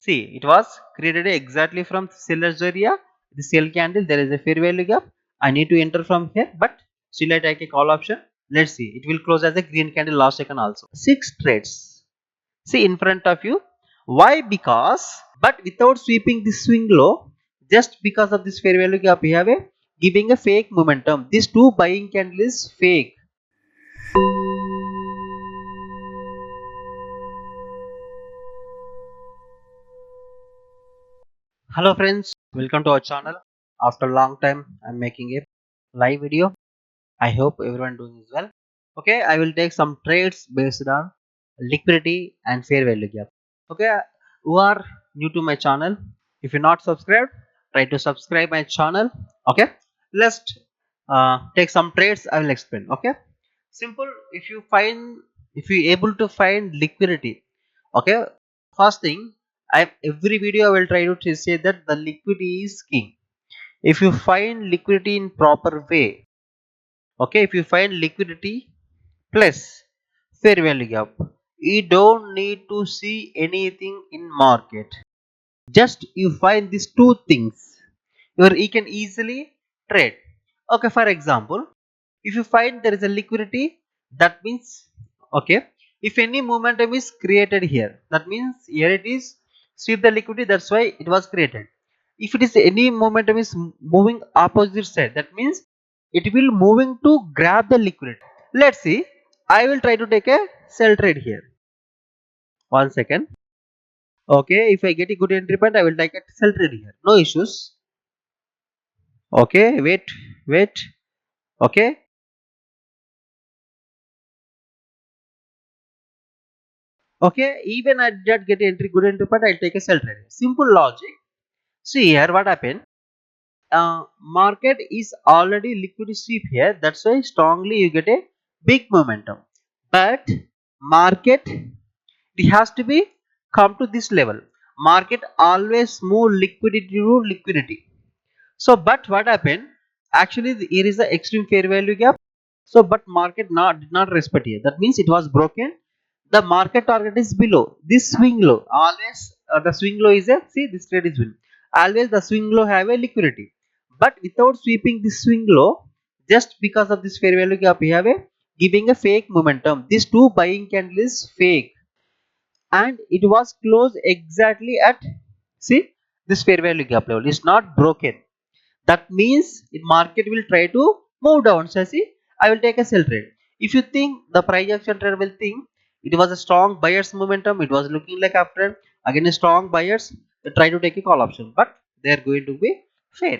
See, it was created exactly from seller's area. The sell candle, there is a fair value gap. I need to enter from here, but still I take a call option. Let's see, it will close as a green candle last second also. 6 trades, see in front of you. Why? Because, but without sweeping this swing low, just because of this fair value gap, we have a giving a fake momentum. These two buying candle is fake. Hello friends, welcome to our channel. After a long time I'm making a live video. I hope everyone doing is well. Okay, I will take some trades based on liquidity and fair value gap. Okay, who are new to my channel, if you're not subscribed, try to subscribe my channel. Okay, let's take some trades. I will explain. Okay, simple. If you able to find liquidity. Okay, first thing, I every video I will try to say that the liquidity is king. If you find liquidity in proper way, okay, if you find liquidity plus fair value gap, you don't need to see anything in market. Just you find these two things, you can easily trade. Okay, for example, if you find there is a liquidity, that means, okay, if any momentum is created here, that means here it is sweep the liquidity, that's why it was created. If it is any momentum is moving opposite side, that means it will moving to grab the liquidity. Let's see, I will try to take a sell trade here. One second. Okay, if I get a good entry point, I will take a sell trade here, no issues. Okay, wait. Okay, okay, even I did get entry good entry point, I'll take a sell trade. Simple logic. See here what happened. Market is already liquidity sweep here, that's why strongly you get a big momentum. But market, it has to be come to this level. Market always move liquidity to liquidity. So, but what happened? Actually, here is the extreme fair value gap. So, but market did not respect here. That means it was broken. The market target is below this swing low. Always the swing low is a, see this trade is win. Always the swing low have a liquidity. But without sweeping this swing low, just because of this fair value gap, we have a giving a fake momentum. These two buying candle is fake, and it was closed exactly at, see, this fair value gap level is not broken. That means the market will try to move down. So see, I will take a sell trade. If you think the price action trade will think it was a strong buyers momentum, it was looking like after again a strong buyers, they try to take a call option, but they are going to be fail.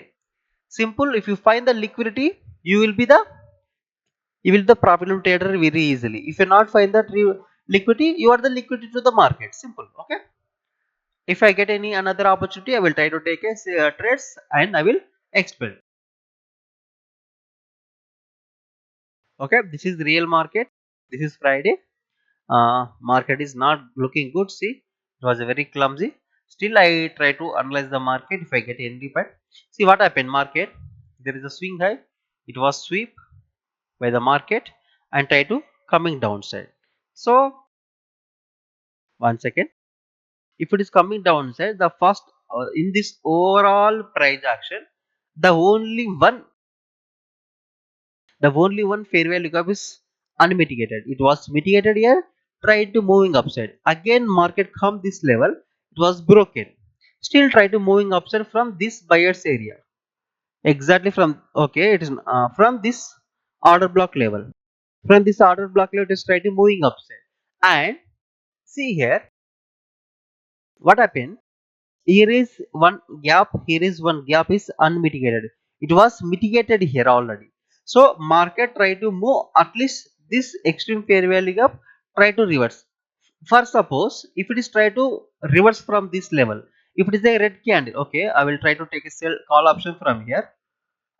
Simple. If you find the liquidity, you will be the, you will the profitable trader very easily. If you not find that liquidity, you are the liquidity to the market. Simple. Okay, if I get any another opportunity, I will try to take a trades and I will explain. Okay, this is real market. This is Friday. Market is not looking good. See, it was a very clumsy. Still I try to analyze the market. If I get any but see what happened. Market, there is a swing high, it was sweep by the market and try to coming downside. So one second, if it is coming downside, the first in this overall price action, the only one, the only one fair value gap is unmitigated. It was mitigated here, tried to moving upside. Again, market come this level, it was broken. Still try to moving upside from this buyer's area. Exactly from, okay, it is from this order block level. From this order block level, it is try to moving upside. And see here, what happened? Here is one gap, here is one gap is unmitigated. It was mitigated here already. So market try to move at least this extreme fair value gap, try to reverse. For suppose if it is try to reverse from this level, if it is a red candle, okay, I will try to take a sell call option from here.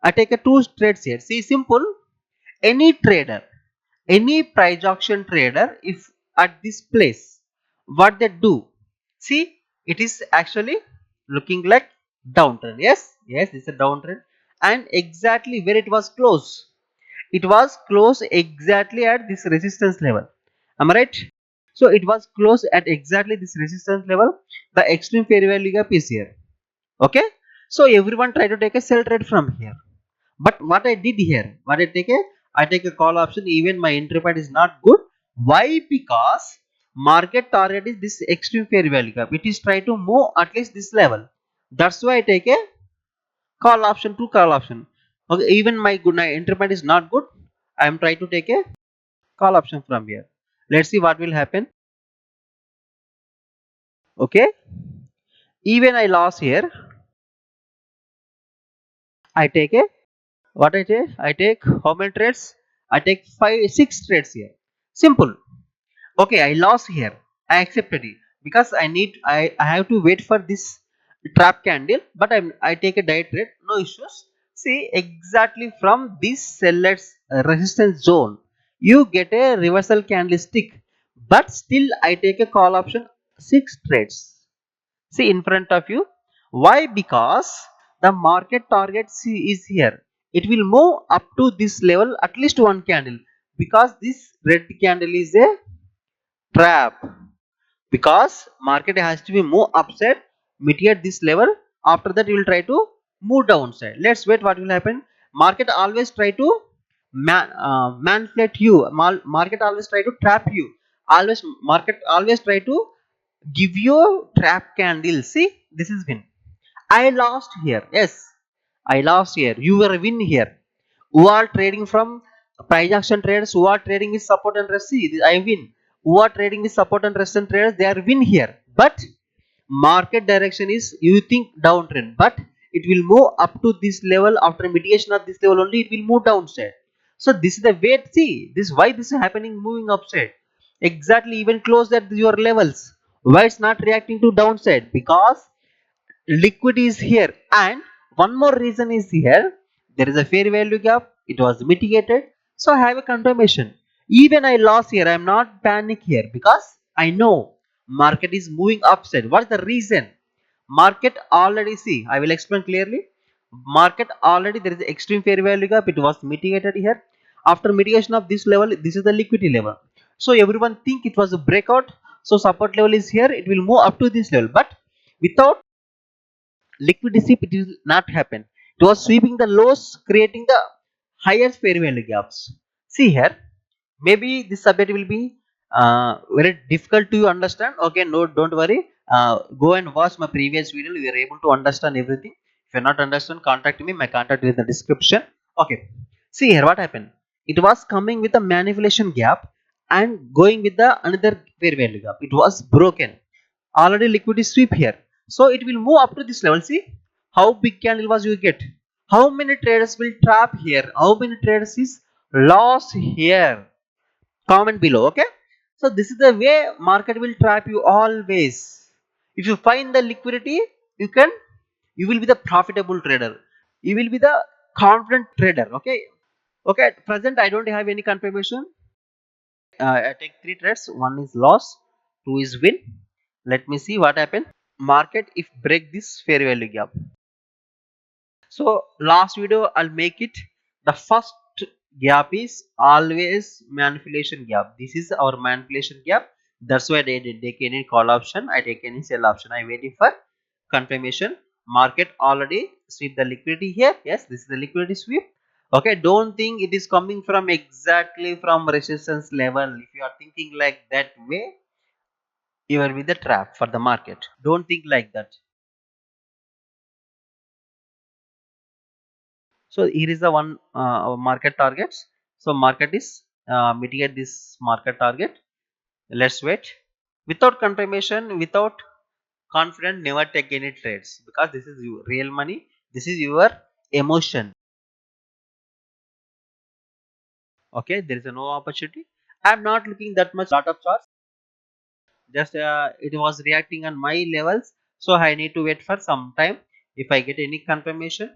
I take a two trades here. See, simple. Any trader, any price action trader, if at this place, what they do, see, it is actually looking like downtrend. Yes, it's a downtrend. And exactly where it was close, it was close exactly at this resistance level. Am I right? So it was closed at exactly this resistance level. The extreme fair value gap is here. Okay, so everyone try to take a sell trade from here. But what I did here, I take a call option even my entry point is not good. Why? Because market target is this extreme fair value gap. It is try to move at least this level. That's why I take a call option to call option. Okay, even my entry point is not good. I am trying to take a call option from here. Let's see what will happen. Okay, even I lost here. I take a what I take? I take how many trades? I take 6 trades here. Simple. Okay, I lost here. I accepted it because I have to wait for this trap candle, but I take a diet trade, no issues. See, exactly from this seller's resistance zone, you get a reversal candlestick, but still I take a call option 6 trades. See in front of you. Why? Because the market target C is here. It will move up to this level at least one candle, because this red candle is a trap, because market has to be move upside, mitigate this level. After that you will try to move downside. Let's wait what will happen. Market always try to manipulate you. Market always try to trap you. Always market always try to give you trap candle. See, this is win. I lost here. Yes, I lost here. You were win here. Who are trading from price action traders, who are trading with support and resistance, I win. Who are trading with support and resistance traders, they are win here. But market direction is you think downtrend, but it will move up to this level. After mitigation of this level only it will move downside. So this is the way. See, this is why this is happening, moving upside. Exactly, even close at your levels. Why it's not reacting to downside? Because liquid is here. And one more reason is here, there is a fair value gap, it was mitigated. So I have a confirmation. Even I lost here, I am not panic here, because I know market is moving upside. What is the reason? Market already, see, I will explain clearly. Market already, there is extreme fair value gap, it was mitigated here. After mitigation of this level, this is the liquidity level. So everyone think it was a breakout, so support level is here, it will move up to this level. But without liquidity sweep, it will not happen. It was sweeping the lows, creating the highest fair value gaps. See here, maybe this subject will be very difficult to understand. Okay, no, don't worry. Go and watch my previous video, you are able to understand everything. If you not understand, contact me, my contact is in the description. Okay, see here what happened. It was coming with a manipulation gap and going with the another fair value gap. It was broken. Already liquidity sweep here, so it will move up to this level. See how big candle was you get. How many traders will trap here? How many traders is lost here? Comment below. Okay, so this is the way market will trap you always. If you find the liquidity, you can, you will be the profitable trader, you will be the confident trader. Okay, okay, at present I don't have any confirmation. I take 3 trades, one is loss, two is win. Let me see what happened. Market if break this fair value gap. So last video I'll make it. The first gap is always manipulation gap. This is our manipulation gap. That's why they did take any call option, I take any sell option. I waiting for confirmation. Market already sweep the liquidity here. Yes, this is the liquidity sweep. Okay, don't think it is coming from exactly from resistance level. If you are thinking like that way, you are with the trap for the market. Don't think like that. So here is the one our market targets. So market is mitigate this market target. Let's wait. Without confirmation, without confidence, never take any trades, because this is your real money, this is your emotion. Okay, there is a no opportunity. I'm not looking that much lot of charts. Just it was reacting on my levels, so I need to wait for some time. If I get any confirmation,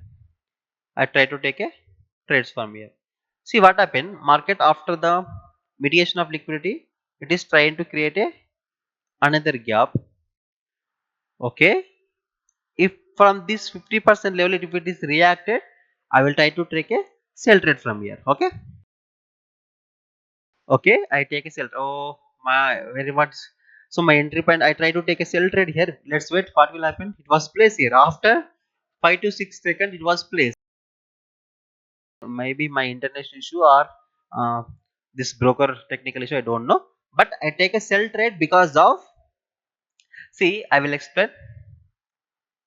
I try to take a trades from here. See what happened. Market after the mediation of liquidity, it is trying to create a another gap. Okay. If from this 50% level, if it is reacted, I will try to take a sell trade from here. Okay. Okay. I take a sell. Oh, my very much. So my entry point, I try to take a sell trade here. Let's wait what will happen. It was placed here after 5 to 6 seconds. It was placed. Maybe my internet issue or uh, this broker technical issue, I don't know, but I take a sell trade because of, see, I will explain.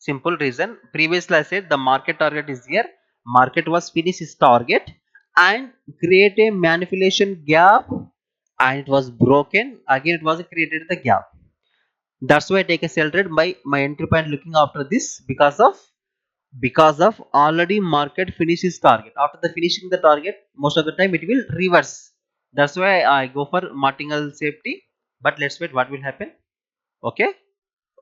Simple reason, previously I said the market target is here, market was finish its target and create a manipulation gap, and it was broken again, it was created the gap. That's why I take a sell trade by my entry point looking after this, because of already market finishes target. After the finishing the target, most of the time it will reverse. That's why I go for martingale safety. But let's wait what will happen. Okay,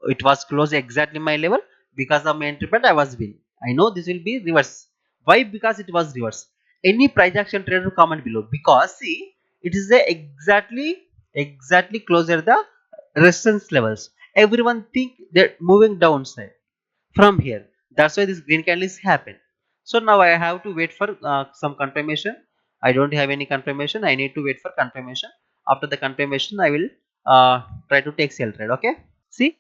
it was close exactly my level. Because of my entry point, I was win. I know this will be reverse. Why? Because it was reverse. Any price action trader comment below, because see, it is the exactly closer the resistance levels. Everyone think they're moving downside from here. That's why this green candle is happen. So now I have to wait for some confirmation. I don't have any confirmation. I need to wait for confirmation. After the confirmation, I will try to take sell trade. Okay, see,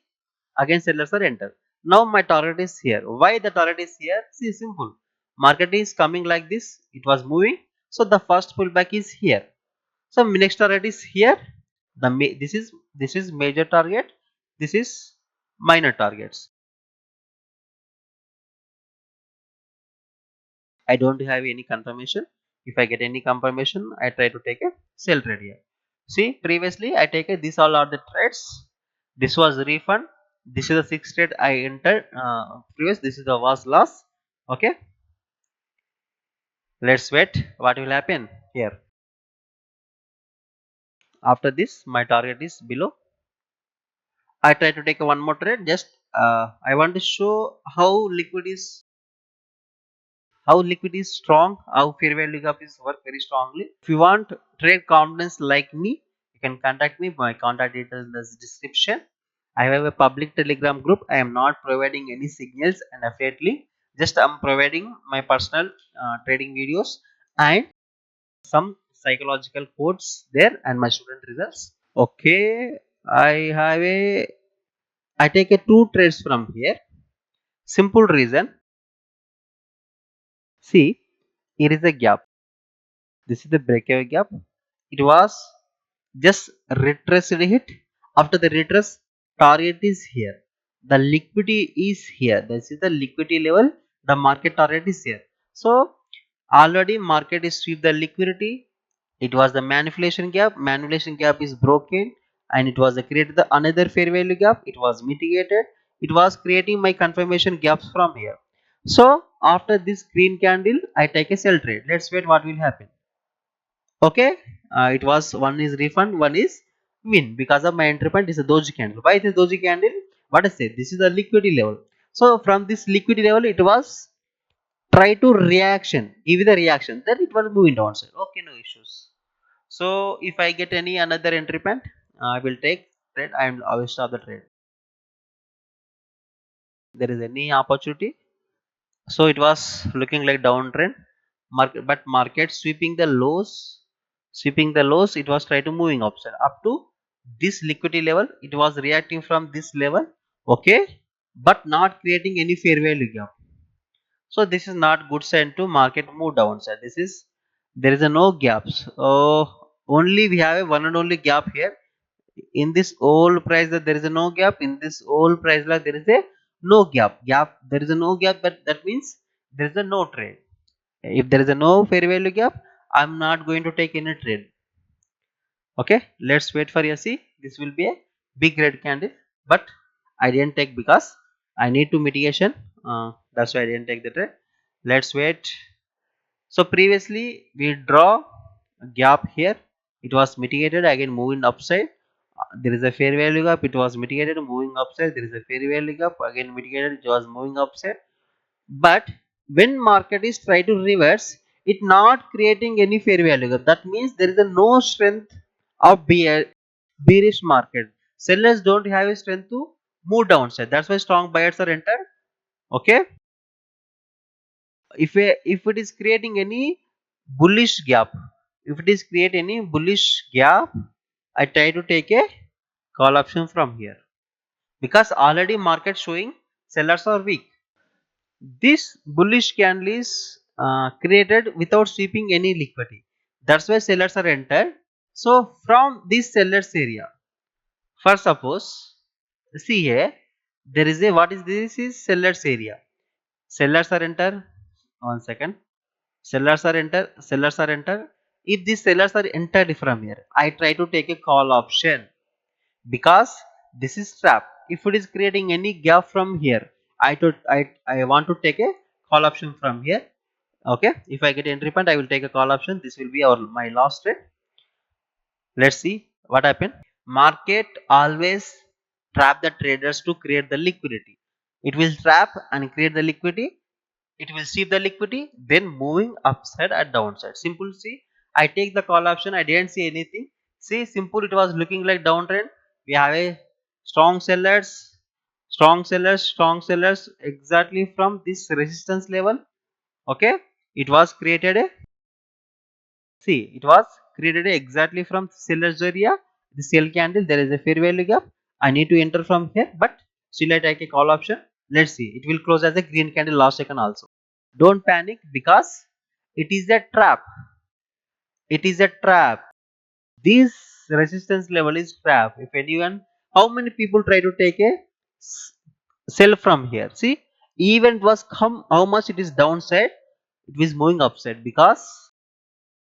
again sellers are enter. Now my target is here. Why the target is here? See, simple. Market is coming like this, it was moving, so the first pullback is here. So next target is here. This is major target, this is minor targets. I don't have any confirmation. If I get any confirmation, I try to take a sell trade here. See, previously I take a, these all are the trades. This was refund. This is the sixth trade I entered. Previous, this is the was loss. Okay, let's wait what will happen here. After this, my target is below. I try to take a one more trade. Just I want to show how liquid is strong, how fair value gap is work very strongly. If you want trade confidence like me, you can contact me. My contact details in the description. I have a public telegram group. I am not providing any signals and affiliate link. Just I'm providing my personal trading videos and some psychological quotes there and my student results. Okay, I have a, I take a two trades from here. Simple reason. See, here is a gap. This is the breakaway gap. It was just retraced hit. After the retrace, target is here. The liquidity is here. This is the liquidity level. The market target is here. So already market is sweep the liquidity. It was the manipulation gap. Manipulation gap is broken, and it was created the another fair value gap. It was mitigated. It was creating my confirmation gaps from here. So after this green candle, I take a sell trade. Let's wait what will happen. Okay, it was one is refund, one is win. Because of my entry point is a doji candle. Why it is doji candle? What I say, this is the liquidity level. So from this liquidity level, it was try to reaction, give the reaction, then it was moving downside. Okay, no issues. So if I get any another entry point, I will take trade and I will stop the trade. There is any opportunity. So it was looking like downtrend market, but market sweeping the lows, it was try to moving upside up to this liquidity level. It was reacting from this level. Okay, but not creating any fair value gap. So this is not good sign to market move downside. This is, there is a no gaps. Only we have a one and only gap here. In this old price that there is a no gap, in this old price like there is a no gap, there is a no gap, but that means there is a no trade. If there is a no fair value gap, I'm not going to take any trade. Okay, let's wait for a see. This will be a big red candle, but I didn't take because I need to mitigation. That's why I didn't take the trade. Let's wait. So previously we draw a gap here, it was mitigated again moving upside. There is a fair value gap, it was mitigated moving upside. There is a fair value gap again mitigated, it was moving upside. But when market is try to reverse, it not creating any fair value gap. That means there is a no strength of bearish market. Sellers don't have a strength to move downside. That's why strong buyers are entered. Okay, if it is creating any bullish gap, if it is create any bullish gap, I try to take a call option from here because already market showing sellers are weak. This bullish candle is created without sweeping any liquidity. That's why sellers are entered. So from this sellers area, first suppose see here, there is a, what is this, is sellers area. Sellers are enter. One second. Sellers are enter. Sellers are enter. If these sellers are entered from here, I try to take a call option because this is trap. If it is creating any gap from here, I want to take a call option from here. Okay, if I get entry point, I will take a call option. This will be our my last trade. Let's see what happened. Market always trap the traders to create the liquidity. It will trap and create the liquidity. It will see the liquidity, then moving upside or downside. Simple. See, I take the call option. I didn't see anything. See, simple, it was looking like downtrend. We have a strong sellers, strong sellers exactly from this resistance level. Okay, it was created a, see, it was created exactly from seller's area. The sell candle, there is a fair value gap. I need to enter from here, but still I take a call option. Let's see, it will close as a green candle last second also. Don't panic because it is a trap. It is a trap. This resistance level is trap. If anyone, how many people try to take a sell from here? See, even it was come, how much it is downside, it was moving upside. Because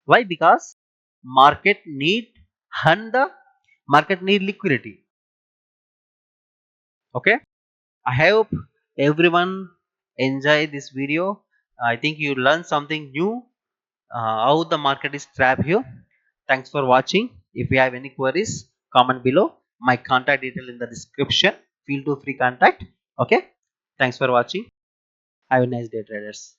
why? Because market need, and the market need liquidity. Okay, I hope everyone enjoy this video. I think you learned something new, how the market is trapped here. Thanks for watching. If you have any queries, comment below. My contact detail in the description. Feel to free contact. Okay, thanks for watching. Have a nice day, traders.